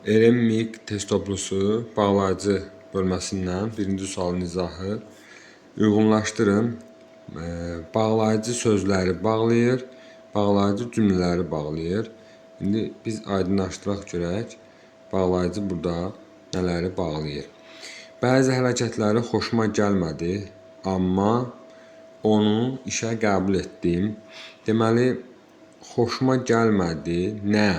Eremik test toplusu bağlayıcı bölməsindən birinci sualın izahı. Uyğunlaşdırın. Bağlayıcı sözləri bağlayır, bağlayıcı cümlələri bağlayır. İndi biz aydınlaşdıraq görək. Bağlayıcı burada nələri bağlayır? Bəzi hərəkətləri xoşuma gəlmədi, amma onu işə qəbul etdim. Deməli, xoşuma gəlmədi, nə?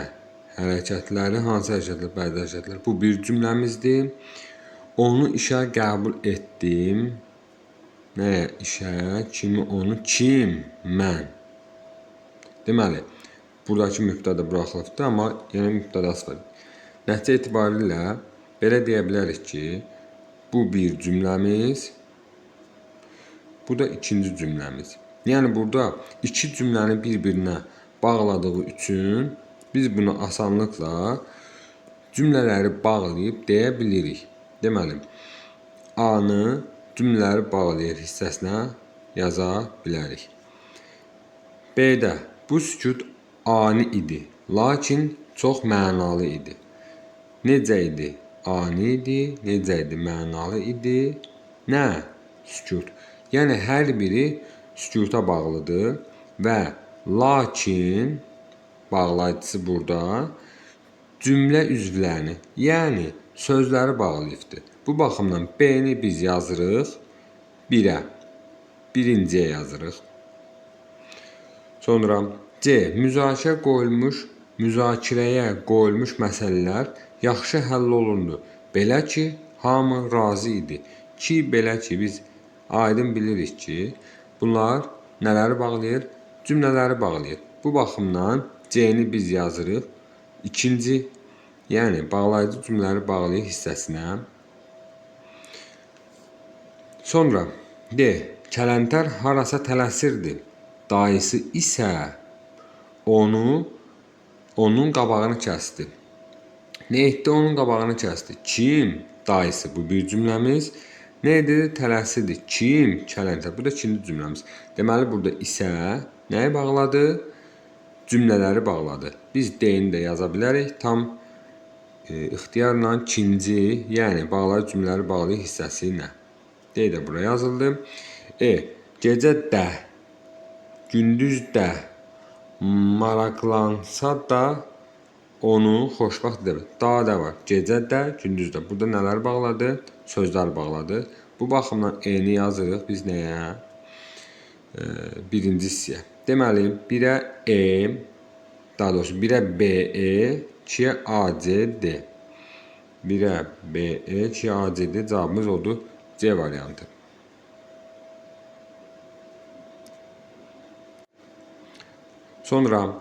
Hərəkətləri, hansı hərəkətlər, bəzi hərəkətlər. Bu bir cümləmizdir. Onu işə qəbul etdim. Nəyə işə? Kimi onu? Kim? Mən. Deməli, buradakı mübtəda buraxılıbdır, amma yenə mübtədası var. Nəticə etibarilə belə deyə bilərik ki, bu bir cümləmiz, bu da ikinci cümləmiz. Yəni burada iki cümləni bir-birinə bağladığı üçün biz bunu asanlıqla cümlələri bağlayıb deyə bilirik. Deməli, A-nı cümlələri bağlayır hissəsinə yaza bilərik. B-də bu sükut ani idi, lakin çox mənalı idi. Necə idi? Ani idi, necə idi? Mənalı idi. Nə? Sükut. Yəni hər biri sükuta bağlıdır və lakin bağlayıcısı burada cümlə üzvlərini, yəni sözləri bağlayıbdır. Bu baxımdan B-ni biz yazırıq 1-ə, birinciyə yazırıq. Sonra C. Müzakirəyə qoyulmuş məsələlər yaxşı həll olundu. Belə ki, hamı razı idi. Ki, belə ki, biz aydın bilirik ki, bunlar nələri bağlayır? Cümlələri bağlayır. Bu baxımdan C-ni biz yazırıq ikinci, yəni bağlayıcı cümlələri bağlayır hissəsinə. Sonra D. Kələntər harasa tələsirdi. Dayısı isə onun qabağını kəsdi. Nə etdi? Onun qabağını kəsdi. Kim? Dayısı. Bu bir cümləmiz. Nə edir? Tələsirdi. Kim? Kələntər. Bu da ikinci cümləmiz. Deməli, burada isə nəyi bağladı? Cümlələri bağladı. Biz D-ni də yaza bilərik. Tam ixtiyarla ikinci, yəni bağlayıcı cümlələri bağlayır hissəsi ilə. D də buraya yazıldı. E. Gecə də, gündüz də maraqlansa da onu xoşbəxt edir. Daha da var. Gecə də, gündüz də. Burada nələr bağladı? Sözlər bağladı. Bu baxımdan E-ni yazırıq biz nəyə? Birinci hissəyə. Deməli, 1-ə E, daha doğrusu 1-ə BE, 2-yə ACD. 1-ə BE, 2-yə ACD cavabımız oldu C variantı. Sonra